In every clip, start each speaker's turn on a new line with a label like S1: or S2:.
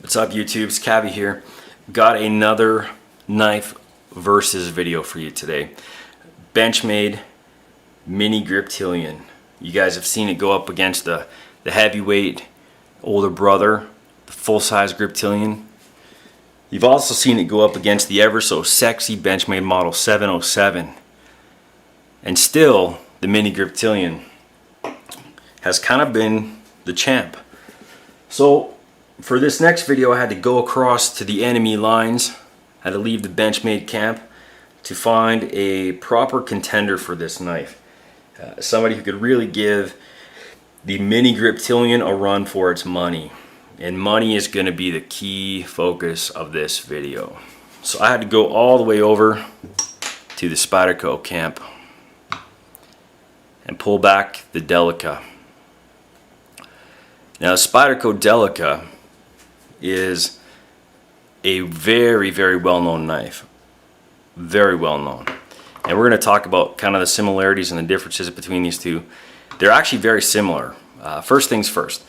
S1: What's up YouTube, it's Kavi here. Got another knife versus video for you today. Benchmade mini griptilian. You guys have seen it go up against the heavyweight older brother, the full-size griptilian. You've also seen it go up against the ever so sexy Benchmade model 707. And still, the mini griptilian has kind of been the champ. So for this next video, I had to go across to the enemy lines. I had to leave the Benchmade camp to find a proper contender for this knife. Somebody who could really give the mini griptilian a run for its money. And money is going to be the key focus of this video. So I had to go all the way over to the Spyderco camp and pull back the Delica. Now, Spyderco Delica is a very, very well-known knife. Very well-known. And we're going to talk about kind of the similarities and the differences between these two. They're actually very similar. First things first.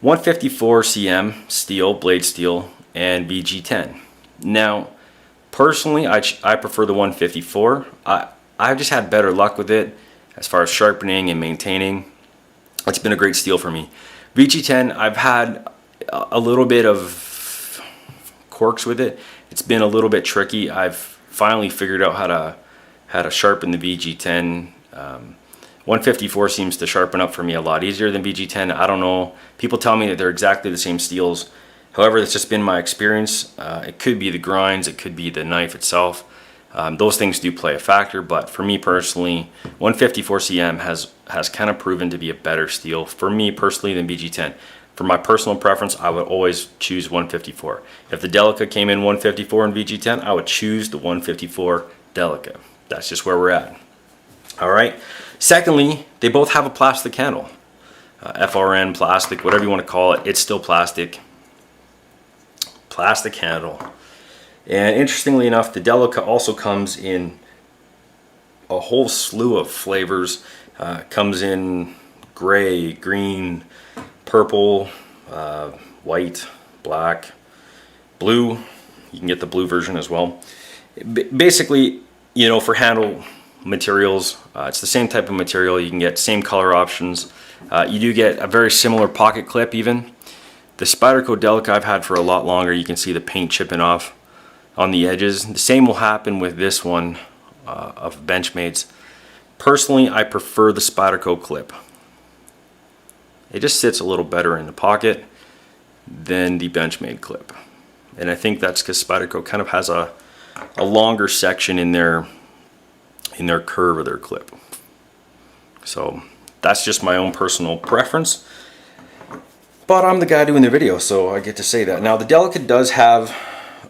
S1: 154 cm steel, blade steel, and VG10. Now, personally, I prefer the 154. I've just had better luck with it as far as sharpening and maintaining. It's been a great steel for me. VG10, I've had a little bit of quirks with it. It's been a little bit tricky. I've finally figured out how to sharpen the VG10. 154 seems to sharpen up for me a lot easier than VG10. I don't know. People tell me that they're exactly the same steels. However, it's just been my experience. It could be the grinds, it could be the knife itself. Those things do play a factor, but for me personally, 154 cm has kind of proven to be a better steel for me personally than VG10. For my personal preference, I would always choose 154. If the Delica came in 154 and VG10, I would choose the 154 Delica. That's just where we're at. All right. Secondly, they both have a plastic handle. FRN, plastic, whatever you want to call it, it's still plastic. Plastic handle. And interestingly enough, the Delica also comes in a whole slew of flavors. Comes in gray, green, purple, white, black, blue. You can get the blue version as well. Basically, you know, for handle materials, it's the same type of material. You can get same color options. You do get a very similar pocket clip even. The Spyderco Delica I've had for a lot longer. You can see the paint chipping off on the edges. The same will happen with this one of Benchmades. Personally, I prefer the Spyderco clip. It just sits a little better in the pocket than the Benchmade clip. And I think that's because Spyderco kind of has a longer section in their curve of their clip. So that's just my own personal preference. But I'm the guy doing the video, so I get to say that. Now, the Delica does have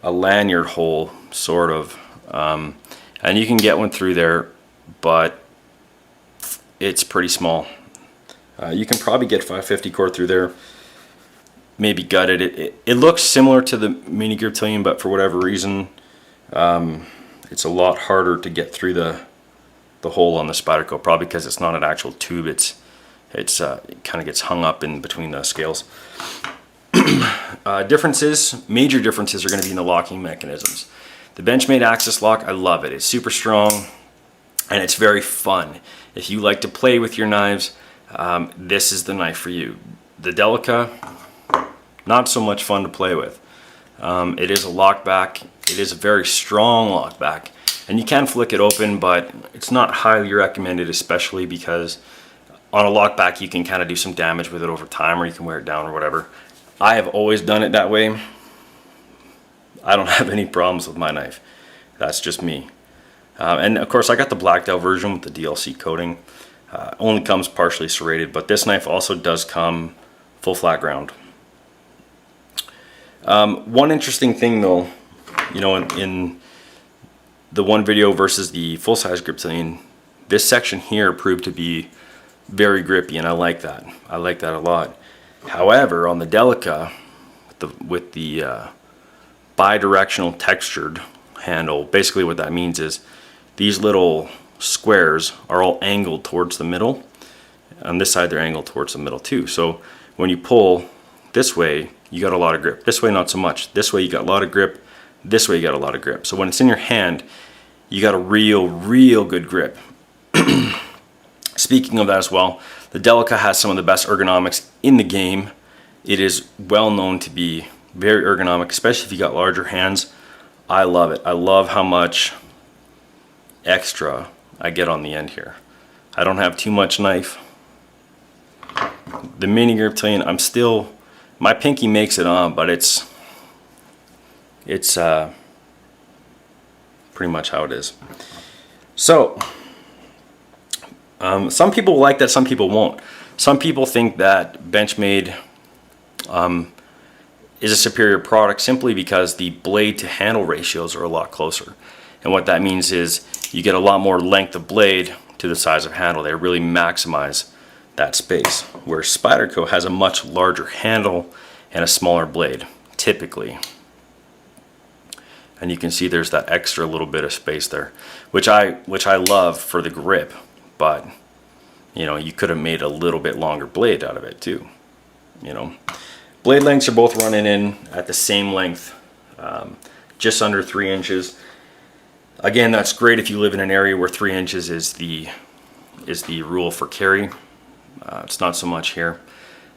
S1: a lanyard hole, sort of. And you can get one through there, but it's pretty small. You can probably get 550 core through there, maybe gut it. It looks similar to the mini griptilian, but for whatever reason, it's a lot harder to get through the hole on the Spyderco, probably because it's not an actual tube. It kind of gets hung up in between the scales. Major differences are going to be in the locking mechanisms. The Benchmade Axis lock, I love it. It's super strong and it's very fun. If you like to play with your knives, this is the knife for you. The Delica, not so much fun to play with. It is a lockback. It is a very strong lockback, and you can flick it open, but it's not highly recommended, especially because on a lockback you can kind of do some damage with it over time, or you can wear it down or whatever. I have always done it that way. I don't have any problems with my knife. That's just me. And of course I got the blacked out version with the DLC coating. Only comes partially serrated, but this knife also does come full flat ground. One interesting thing though, you know, in the one video versus the full-size griptilian, this section here proved to be very grippy, and I like that. I like that a lot. However, on the Delica, with the bi-directional textured handle, basically what that means is these little squares are all angled towards the middle. On this side, they're angled towards the middle too. So when you pull this way, you got a lot of grip. This way, not so much. This way, you got a lot of grip. This way, you got a lot of grip. So when it's in your hand, you got a real good grip. Speaking of that as well, the Delica has some of the best ergonomics in the game. It is well known to be very ergonomic, especially if you got larger hands. I love it. I love how much extra I get on the end here. I don't have too much knife. The mini griptilian, my pinky makes it on, but it's pretty much how it is. So some people like that, some people won't. Some people think that Benchmade is a superior product simply because the blade to handle ratios are a lot closer. And what that means is you get a lot more length of blade to the size of handle. They really maximize that space, where Spyderco has a much larger handle and a smaller blade, typically. And you can see there's that extra little bit of space there, which I love for the grip, but you know, you could have made a little bit longer blade out of it too. You know, blade lengths are both running in at the same length, just under 3 inches. Again, that's great if you live in an area where 3 inches is the rule for carry. It's not so much here.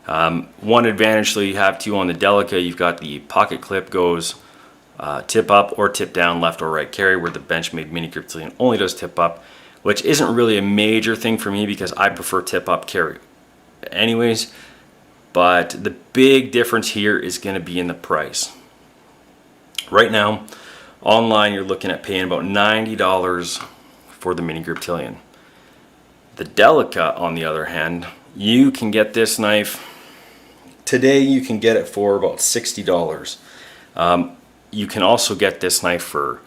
S1: One advantage that you have too on the Delica, you've got the pocket clip goes tip up or tip down, left or right carry, where the Benchmade mini griptilian only does tip up, which isn't really a major thing for me because I prefer tip up carry anyways. But the big difference here is going to be in the price. Right now, online you're looking at paying about $90 for the mini griptilian. The Delica, on the other hand, you can get this knife today. You can get it for about $60. You can also get this knife for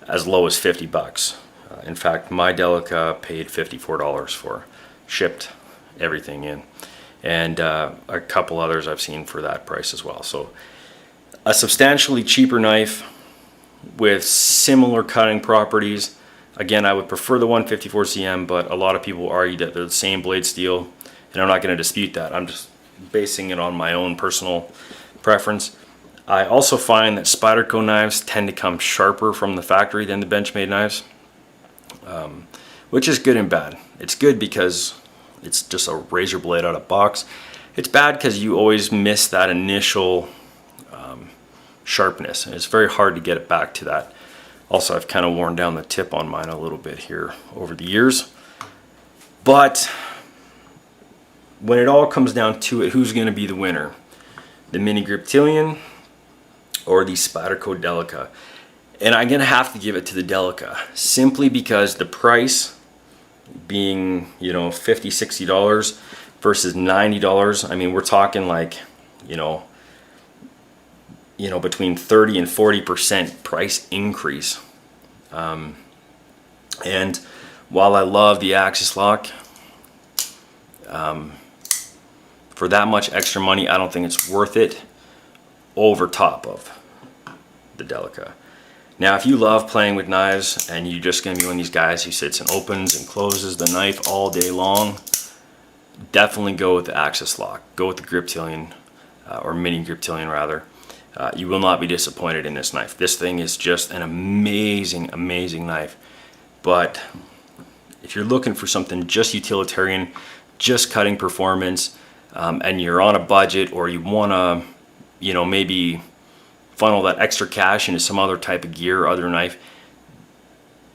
S1: as low as 50 bucks. In fact, my Delica paid $54 for, shipped everything in, and a couple others I've seen for that price as well. So a substantially cheaper knife with similar cutting properties. Again, I would prefer the 154 cm, but a lot of people argue that they're the same blade steel, and I'm not going to dispute that. I'm just basing it on my own personal preference. I also find that Spyderco knives tend to come sharper from the factory than the Benchmade knives, which is good and bad. It's good because it's just a razor blade out of box. It's bad because you always miss that initial sharpness, and it's very hard to get it back to that. Also, I've kind of worn down the tip on mine a little bit here over the years. But when it all comes down to it, who's going to be the winner? The mini griptilian or the Spyderco Delica? And I'm going to have to give it to the Delica, simply because the price being, you know, $50, $60 versus $90. I mean, we're talking like, you know, between 30 and 40% price increase. And while I love the axis lock, for that much extra money, I don't think it's worth it over top of the Delica. Now, if you love playing with knives and you're just going to be one of these guys who sits and opens and closes the knife all day long, definitely go with the axis lock. Go with the griptilian, or mini griptilian rather. You will not be disappointed in this knife. This thing is just an amazing knife. But if you're looking for something just utilitarian, just cutting performance, and you're on a budget, or you want to, you know, maybe funnel that extra cash into some other type of gear or other knife,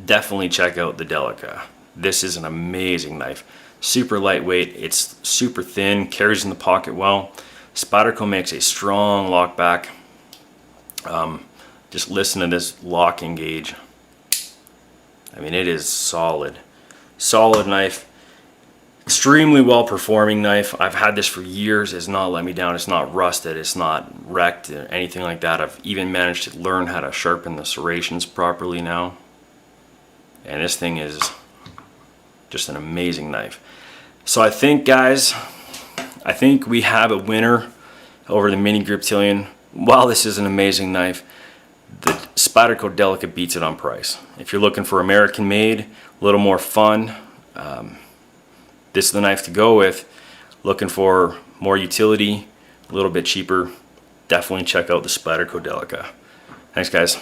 S1: definitely check out the Delica. This is an amazing knife. Super lightweight, it's super thin, carries in the pocket well. Spyderco makes a strong lock back. Just listen to this locking gauge. I mean, it is solid knife, extremely well performing knife. I've had this for years. It's not let me down. It's not rusted. It's not wrecked or anything like that. I've even managed to learn how to sharpen the serrations properly now, and this thing is just an amazing knife. So I think, guys, we have a winner over the mini griptilian. While this is an amazing knife, the Spyderco Delica beats it on price. If you're looking for American made, a little more fun, this is the knife to go with. Looking for more utility, a little bit cheaper, definitely check out the Spyderco Delica. Thanks, guys.